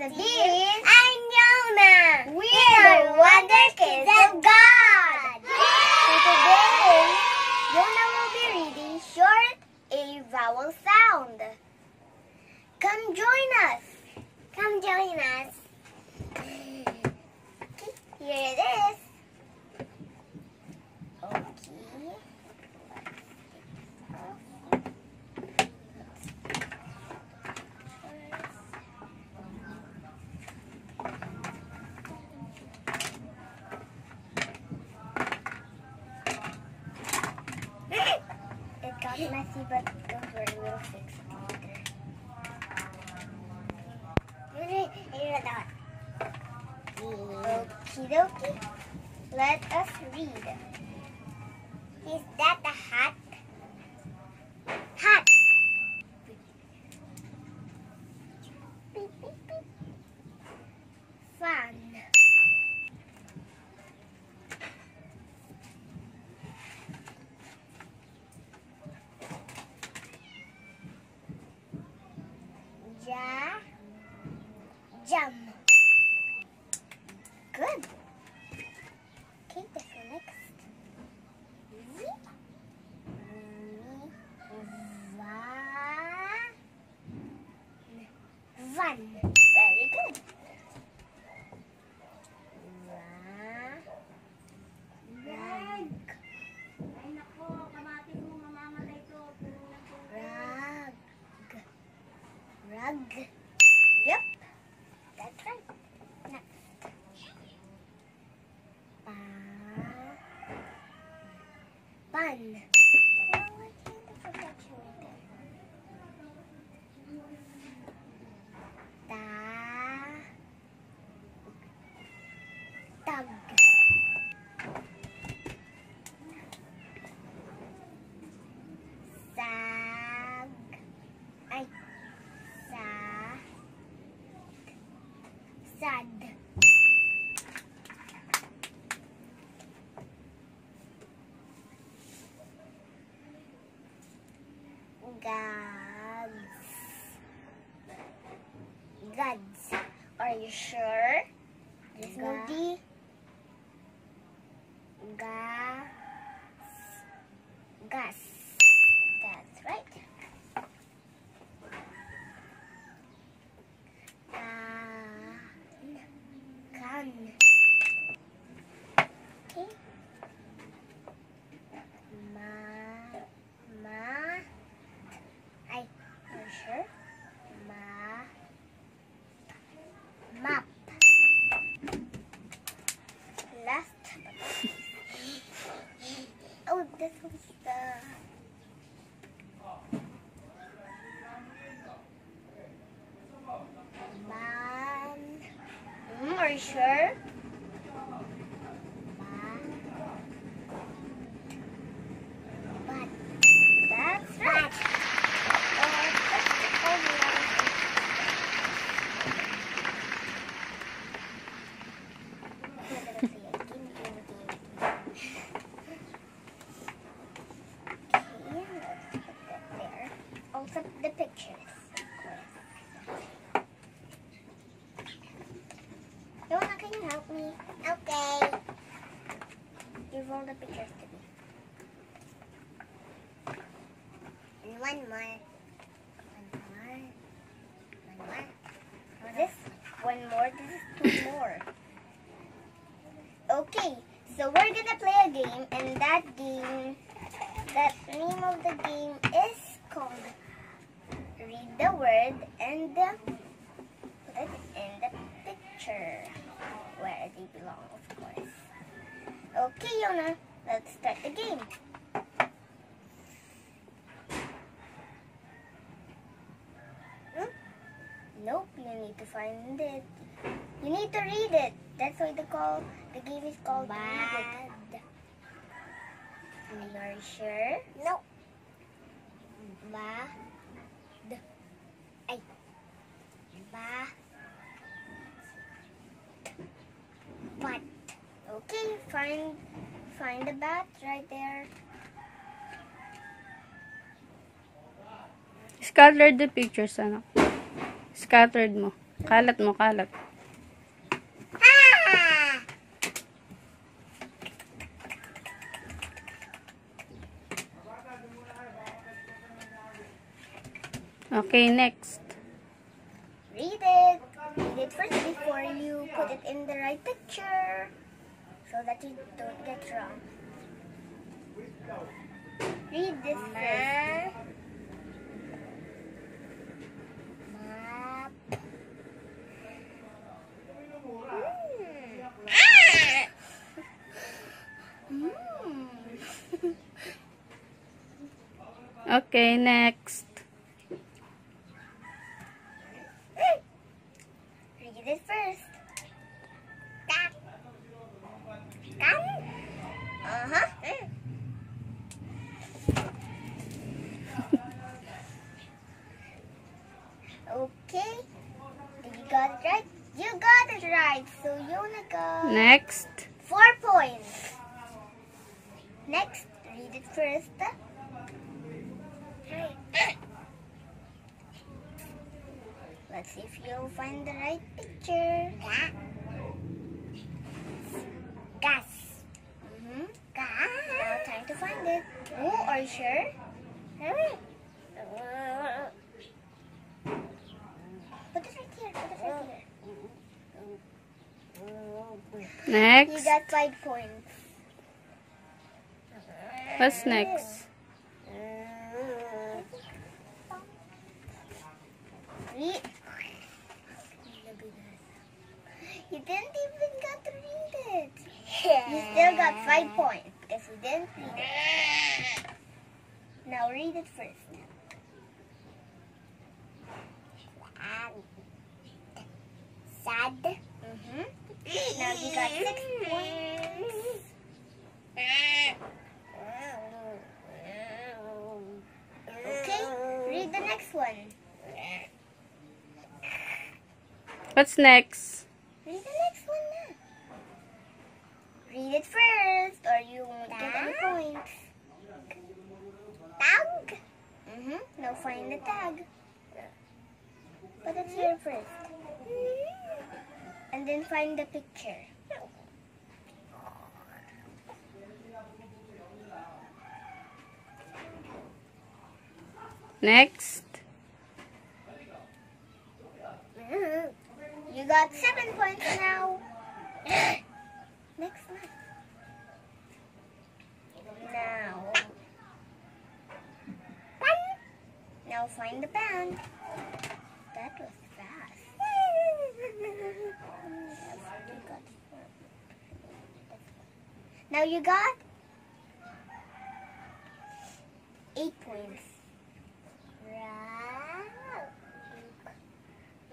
Dean, and Yona. We are Wonder Kids of God. So today, Yona will be reading short A vowel sound. Come join us. Come join us. Here it is. Okay. It got messy, but don't worry, we'll fix it later. Here it is. Okie dokie. Let us read. Is that a hat? Hat. Beep, beep, beep. Fan. Jam. Good. Okay, this one next. Van. Very good. Rag. Ay nako, kamatis mo mamamatay to. Rag. Rag. Yep. That's right. Next. Pan. Oh, I can't forget you right there. Tag. Sag. Ay. Sad. Gods. Are you sure? This will be gas. That's right. Can. Okay. Are you sure? Map. Last. Oh, this was the. Man. Are you sure? But. That's right. Also the pictures. Yona, can you help me? Okay. Give all the pictures to me. And one more. This one more. This is two more. Okay, so we're gonna play a game, and that name of the game is called Read the Word and put it in the picture where they belong, of course. Okay, Yona, let's start the game. Nope, you need to find it. You need to read it. That's why the game is called Bad. Are you sure? No. Bad. Ay. Bad. Bat. Okay, find the bat right there. Scattered the pictures, ano? Scattered mo. Kalat mo, kalat. Ah! Okay, next. Read it. Read it first before you put it in the right picture, so that you don't get wrong. Read this first. Map. Okay, next. Read it first. Kan. Kan. Uh-huh. Okay. Did you got it right? You got it right. So Yona got Next. 4 points. Next, read it first. Let's see if you'll find the right picture. Gas. Now time to find it. Oh, are you sure? Put it right here. Put it right here. You Next. got 5 points. What's next? Read. You didn't even got to read it. You still got 5 points because you didn't read it. Now read it first. Sad. Now you got 6 points. Okay, read the next one. What's next? Read the next one now. Read it first or you won't get any points. Tag. Now find the tag. Put it here first. And then find the picture. Next. You got 7 points now. Next one. Now. Now find the band. That was fast. Now you got 8 points.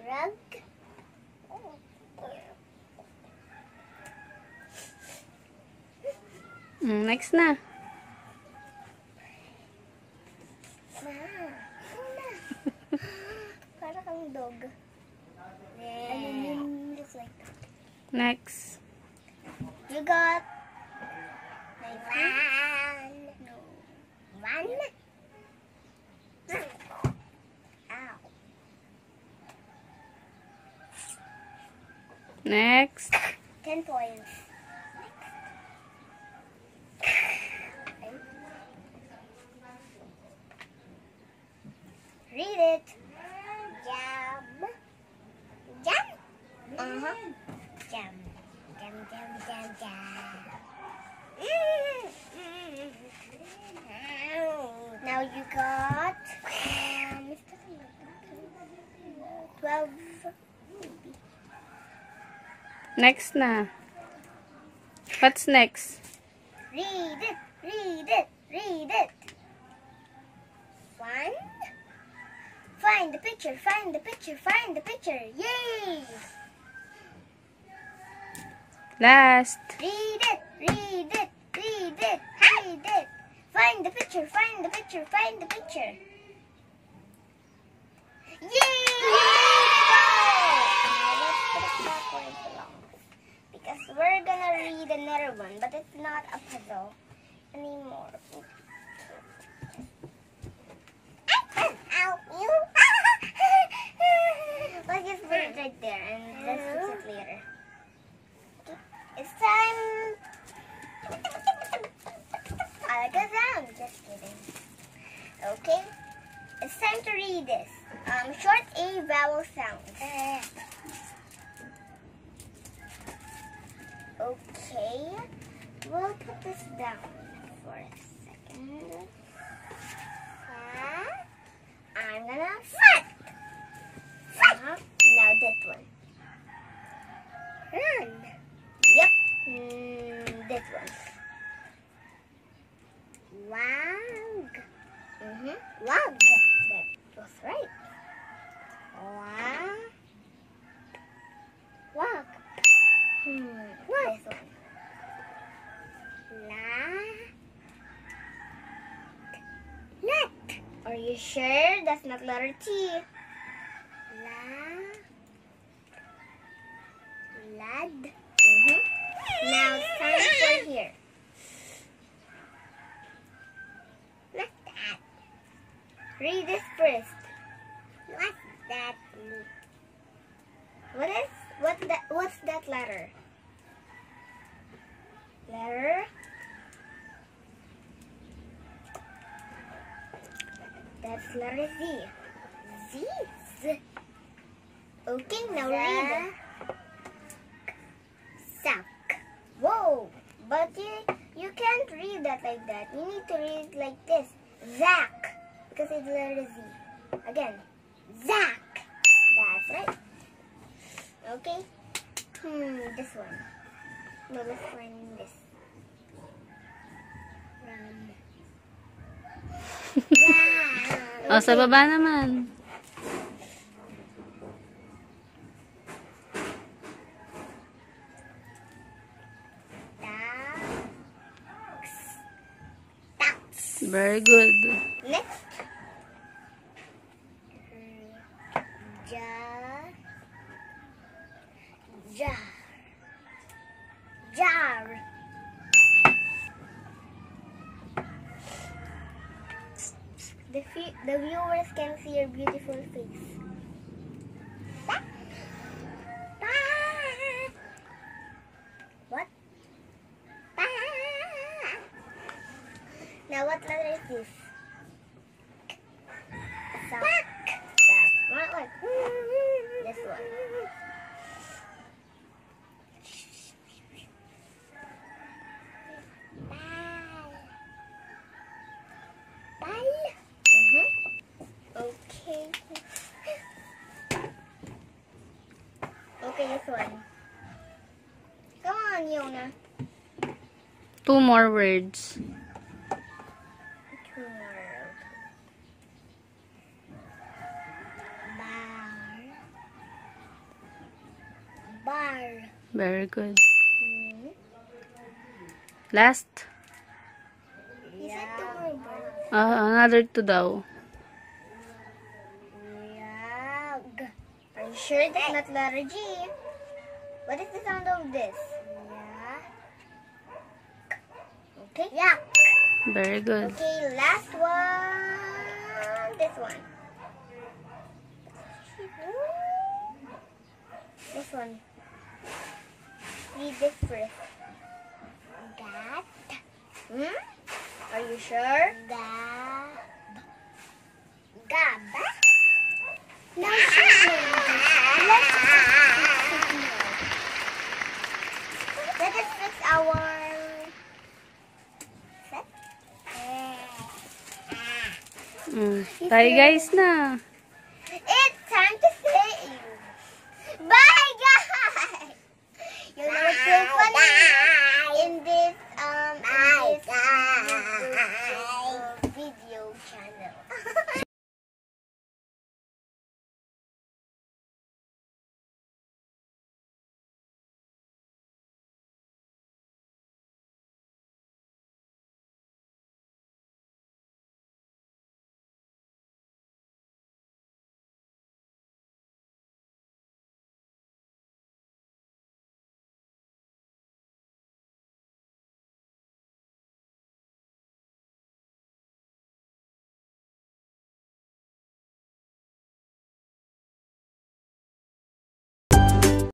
Rug. Next na. Para kang dog. And then you looks like that. Next. You got 1. No. 1. Ow. Next. 10 points. Read it. Jam. Jam. Jam. Jam, jam, jam, jam. Now you got 12. Next na. What's next? Read it. Read it. Read it. 1. Find the picture. Find the picture. Find the picture. Yay! Last. Read it. Read it. Read it. Read it. Find the picture. Find the picture. Find the picture. Yay! Now let's put it back where it belongs. Because we're gonna read another one, but it's not a puzzle anymore. Ow, you. Let's just put it right there. Okay? It's time to read this. Short A vowel sounds. Okay. We'll put this down for a second. I'm gonna fat. Now this one. Run. Yep. This one. Wag. Wag. That was right. Wag. Wag. This one. Lat. Are you sure that's not letter T? Lad. Now it's time for here. What's that? Read this first. What's that? What's that letter? Letter? That's letter Z. Z. Okay, now read it. Sack. Whoa! But you can't read that like that. You need to read it like this. Zack. Because it's letter Z. Again. Zack. That's right. Okay. This one. No, let's find this. O, sa baba naman. Very good. Next. Jar. The viewers can see your beautiful face. What? Now what letter is this? That's not one. This one. Okay. Okay, this one. Come on, Yona. 2 more words. Bar. Very good. Last. You said 2 more words. Another 2 daw. Are you sure that's not letter G? What is the sound of this? Okay. Yak. Very good. Okay, last one. This one. This one. Read this first. Gat. Are you sure? Gab. No, let us fix our set. Tayo guys na.